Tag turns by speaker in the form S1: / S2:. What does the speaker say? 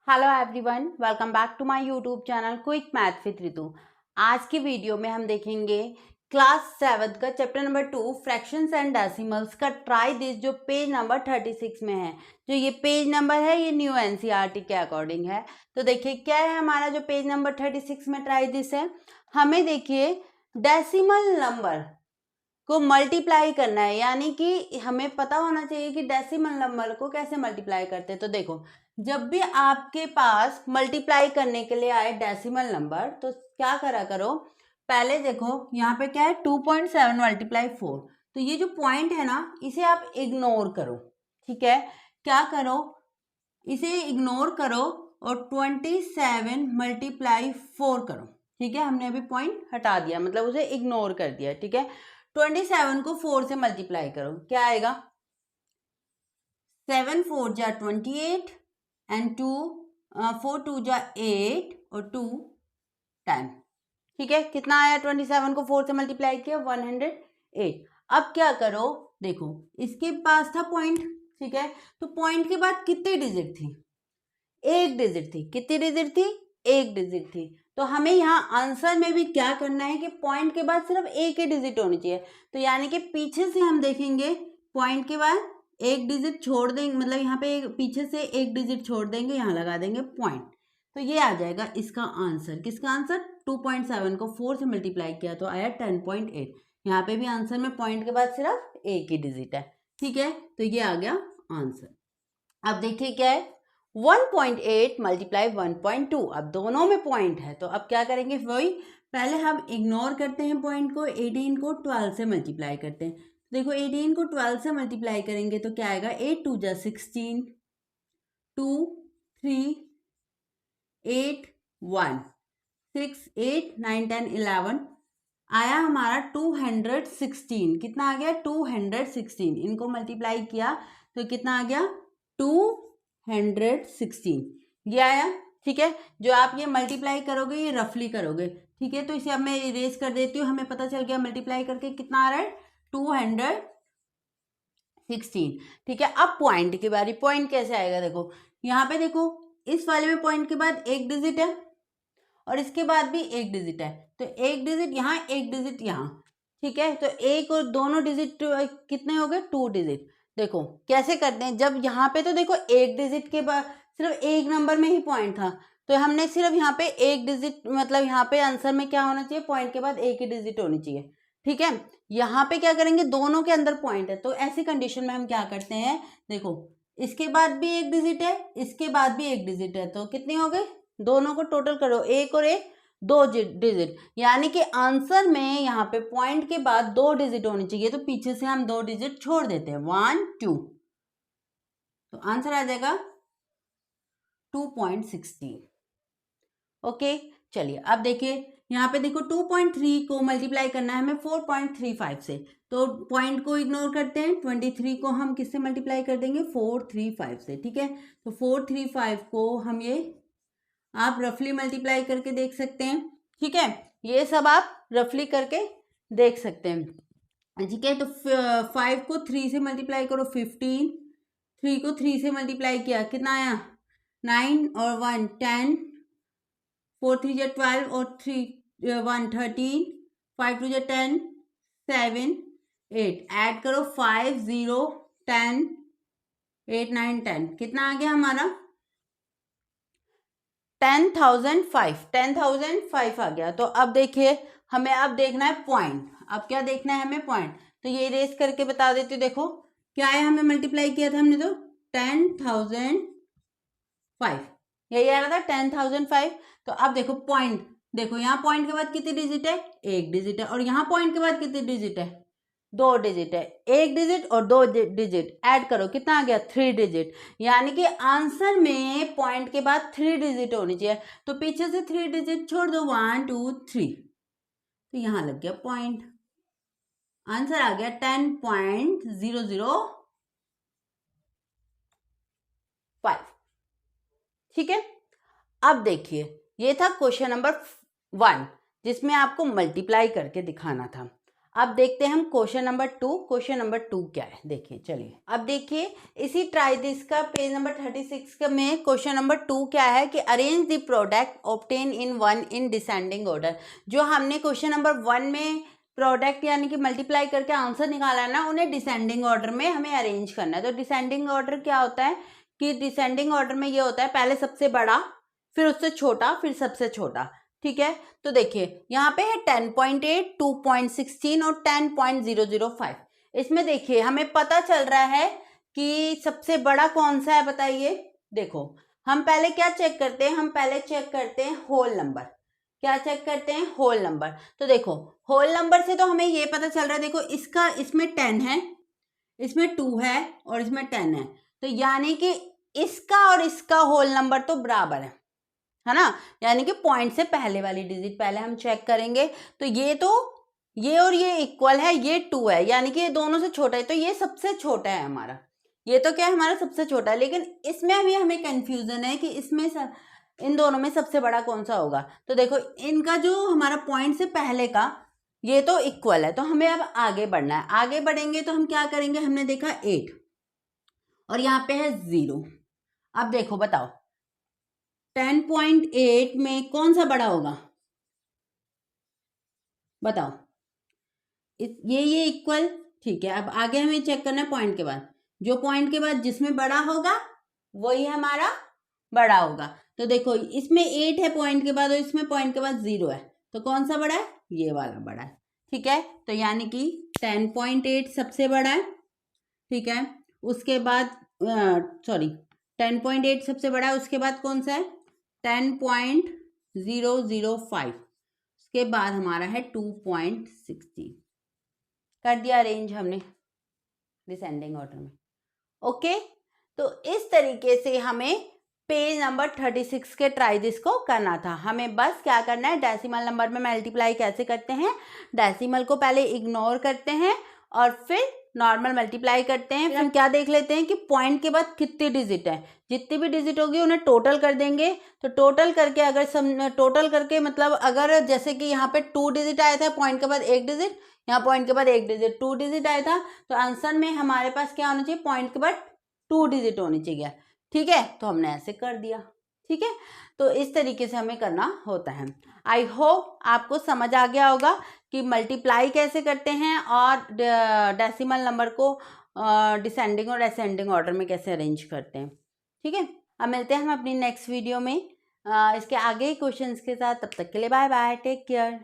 S1: Hello everyone, welcome back to my YouTube channel quick math with Ritu. आज की video में हम देखेंगे क्लास 7 का chapter number 2 fractions and decimals का ट्राई दिस, जो पेज नंबर 36 में है। जो ये पेज नंबर है ये न्यू एनसीईआरटी के अकॉर्डिंग है। तो देखिए क्या है हमारा जो पेज नंबर 36 में ट्राई दिस है। हमें देखिए डेसिमल नंबर को मल्टीप्लाई करना है, यानी कि हमें पता होना चाहिए कि डेसिमल नंबर को कैसे मल्टीप्लाई करते हैं। तो देखो, जब भी आपके पास मल्टीप्लाई करने के लिए आए डेसिमल नंबर तो क्या करा करो, पहले देखो यहाँ पे क्या है 2.7 मल्टीप्लाई 4। तो ये जो पॉइंट है ना इसे आप इग्नोर करो, ठीक है। क्या करो, इसे इग्नोर करो और 27 मल्टीप्लाई 4 करो, ठीक है। हमने अभी पॉइंट हटा दिया, मतलब उसे इग्नोर कर दिया, ठीक है। 27 को 4 से मल्टीप्लाई करो, क्या आएगा 7 4 जा 28 एंड 2 4 2 जा 8 और 2 10, ठीक है। कितना आया 27 को 4 से मल्टीप्लाई किया 108। अब क्या करो, देखो इसके पास था पॉइंट, ठीक है। तो पॉइंट के बाद कितनी डिजिट थी, एक डिजिट थी। कितनी डिजिट थी, एक डिजिट थी। तो हमें यहाँ आंसर में भी क्या करना है कि पॉइंट के बाद सिर्फ एक ही डिजिट होनी चाहिए। तो यानी कि पीछे से हम देखेंगे पॉइंट के बाद एक डिजिट छोड़ देंगे, मतलब यहाँ पे पीछे से एक डिजिट छोड़ देंगे, यहाँ लगा देंगे पॉइंट। तो ये आ जाएगा इसका आंसर। किसका आंसर, 2.7 को 4 से मल्टीप्लाई किया तो आया 10.8। यहाँ पे भी आंसर में पॉइंट के बाद सिर्फ एक ही डिजिट है, ठीक है। तो ये आ गया आंसर। अब देखिए क्या है 1.8 मल्टीप्लाई 1.2। अब दोनों में पॉइंट है तो अब क्या करेंगे, वही पहले हम इग्नोर करते हैं पॉइंट को, 18 को 12 से मल्टीप्लाई करते हैं। देखो 18 को 12 से मल्टीप्लाई करेंगे तो क्या आएगा 8 2 जा 16, 2 3 8 1 6 8 9 10 11 आया हमारा 216। कितना आ गया 216। इनको मल्टीप्लाई किया तो कितना आ गया 216, ये आया, ठीक है। जो आप ये मल्टीप्लाई करोगे ये रफली करोगे, ठीक है। तो इसे अब मैं इरेज कर देती हूँ, हमें पता चल गया मल्टीप्लाई करके कितना आ रहा है 216, ठीक है। अब पॉइंट की बारी, पॉइंट कैसे आएगा, देखो यहाँ पे देखो इस वाले में पॉइंट के बाद एक डिजिट है और इसके बाद भी एक डिजिट है। तो एक डिजिट यहाँ, एक डिजिट यहाँ, ठीक है। तो एक और दोनों डिजिट कितने हो गए, 2 डिजिट। देखो कैसे करते हैं, जब यहाँ पे तो देखो एक डिजिट के बाद सिर्फ एक नंबर में ही पॉइंट था, तो हमने सिर्फ यहाँ पे एक डिजिट, मतलब यहाँ पे आंसर में क्या होना चाहिए, पॉइंट के बाद एक ही डिजिट होनी चाहिए, ठीक है। यहाँ पे क्या करेंगे, दोनों के अंदर पॉइंट है, तो ऐसी कंडीशन में हम क्या करते हैं, देखो इसके बाद भी एक डिजिट है, इसके बाद भी एक डिजिट है, तो कितने हो गए, दोनों को टोटल करो, एक और एक, दो डिजिट। यानी कि आंसर में यहाँ पे पॉइंट के बाद 2 डिजिट होनी चाहिए, तो पीछे से हम 2 डिजिट छोड़ देते हैं 1 2, तो आंसर आ जाएगा 2.16। ओके, चलिए अब देखिए यहाँ पे देखो 2.3 को मल्टीप्लाई करना है हमें 4.35 से, तो पॉइंट को इग्नोर करते हैं। 23 को हम किससे मल्टीप्लाई कर देंगे 435 से, ठीक है। तो 435 को हम ये आप रफली मल्टीप्लाई करके देख सकते हैं, ठीक है। ये सब आप रफली करके देख सकते हैं, ठीक है। तो 5 को 3 से मल्टीप्लाई करो 15, 3 को 3 से मल्टीप्लाई किया कितना आया 9 और 1 10, 4 3 जा 12 और 3 1 13, 5 2 जा 10 7 8, ऐड करो 5 0 10 8 9 10, कितना आ गया हमारा 10,005 आ गया। तो अब देखिए हमें अब देखना है पॉइंट। अब क्या देखना है हमें, पॉइंट। तो ये इरेज करके बता देती हूँ, देखो क्या है, हमें मल्टीप्लाई किया था हमने तो 10,005, यही आ रहा था 10,005। तो अब देखो पॉइंट, देखो यहाँ पॉइंट के बाद कितनी डिजिट है, एक डिजिट है, और यहाँ पॉइंट के बाद कितनी डिजिट है, 2 डिजिट है। एक डिजिट और 2 डिजिट ऐड करो कितना आ गया 3 डिजिट। यानी कि आंसर में पॉइंट के बाद 3 डिजिट होनी चाहिए, तो पीछे से 3 डिजिट छोड़ दो 1 2 3, तो यहां लग गया पॉइंट। आंसर आ गया 10.005, ठीक है। अब देखिए ये था क्वेश्चन नंबर 1 जिसमें आपको मल्टीप्लाई करके दिखाना था। अब देखते हैं हम क्वेश्चन नंबर 2। क्वेश्चन नंबर 2 क्या है देखिए, चलिए अब देखिए इसी ट्राई दिस का पेज नंबर 36 का में क्वेश्चन नंबर 2 क्या है कि arrange the product obtain in 1 in descending order. जो हमने क्वेश्चन नंबर 1 में प्रोडक्ट यानी कि मल्टीप्लाई करके आंसर निकाला है ना, उन्हें डिसेंडिंग ऑर्डर में हमें अरेंज करना है। तो डिसेंडिंग ऑर्डर क्या होता है कि डिसेंडिंग ऑर्डर में ये होता है पहले सबसे बड़ा, फिर उससे छोटा, फिर सबसे छोटा। ठीक है, तो देखिए यहाँ पे है 10.8, 2.16 और 10.005। इसमें देखिए हमें पता चल रहा है कि सबसे बड़ा कौन सा है, बताइए। देखो हम पहले क्या चेक करते हैं, हम पहले चेक करते हैं होल नंबर। क्या चेक करते हैं? Whole number. तो देखो होल नंबर से तो हमें ये पता चल रहा है, देखो इसका इसमें 10 है, इसमें 2 है और इसमें 10 है, तो यानी कि इसका और इसका होल नंबर तो बराबर है ना, यानी कि पॉइंट से पहले वाली डिजिट पहले हम चेक करेंगे। तो ये और ये इक्वल है, ये 2 है, यानी कि ये दोनों से छोटा है, तो ये सबसे छोटा है हमारा। ये तो क्या है, हमारा सबसे छोटा है। लेकिन इसमें अभी हमें कंफ्यूजन है कि इसमें इन दोनों में सबसे बड़ा कौन सा होगा। तो देखो इनका जो हमारा पॉइंट से पहले का ये तो इक्वल है, तो हमें अब आगे बढ़ना है। आगे बढ़ेंगे तो हम क्या करेंगे, हमने देखा 8 और यहाँ पे है 0। अब देखो बताओ 10.8 में कौन सा बड़ा होगा, बताओ। ये इक्वल, ठीक है। अब आगे हमें चेक करना है पॉइंट के बाद, जो पॉइंट के बाद जिसमें बड़ा होगा वही हमारा बड़ा होगा। तो देखो इसमें 8 है पॉइंट के बाद और इसमें पॉइंट के बाद 0 है, तो कौन सा बड़ा है, ये वाला बड़ा है। ठीक है, तो यानी कि 10.8 सबसे बड़ा है। ठीक है, उसके बाद 10.8 सबसे बड़ा है, उसके बाद कौन सा है 10.005, उसके बाद हमारा है 2.16। कर दिया अरेंज हमने डिसेंडिंग ऑर्डर में। ओके, तो इस तरीके से हमें पेज नंबर 36 के ट्राई दिस को करना था। हमें बस क्या करना है, डेसिमल नंबर में मल्टीप्लाई कैसे करते हैं, डेसिमल को पहले इग्नोर करते हैं और फिर नॉर्मल मल्टीप्लाई करते हैं। फिर हम क्या देख लेते हैं कि पॉइंट के बाद कितनी डिजिट है, जितनी भी डिजिट होगी उन्हें टोटल कर देंगे। तो टोटल करके अगर टोटल करके मतलब अगर जैसे कि यहाँ पे 2 डिजिट आया था, पॉइंट के बाद 1 डिजिट, यहाँ पॉइंट के बाद 1 डिजिट, 2 डिजिट आया था, तो आंसर में हमारे पास क्या होना चाहिए, पॉइंट के बाद 2 डिजिट होनी चाहिए। ठीक है, तो हमने ऐसे कर दिया। ठीक है, तो इस तरीके से हमें करना होता है। आई होप आपको समझ आ गया होगा कि मल्टीप्लाई कैसे करते हैं और डेसिमल नंबर को डिसेंडिंग और असेंडिंग ऑर्डर में कैसे अरेंज करते हैं। ठीक है, अब मिलते हैं हम अपनी नेक्स्ट वीडियो में इसके आगे क्वेश्चंस के साथ। तब तक के लिए बाय बाय, टेक केयर।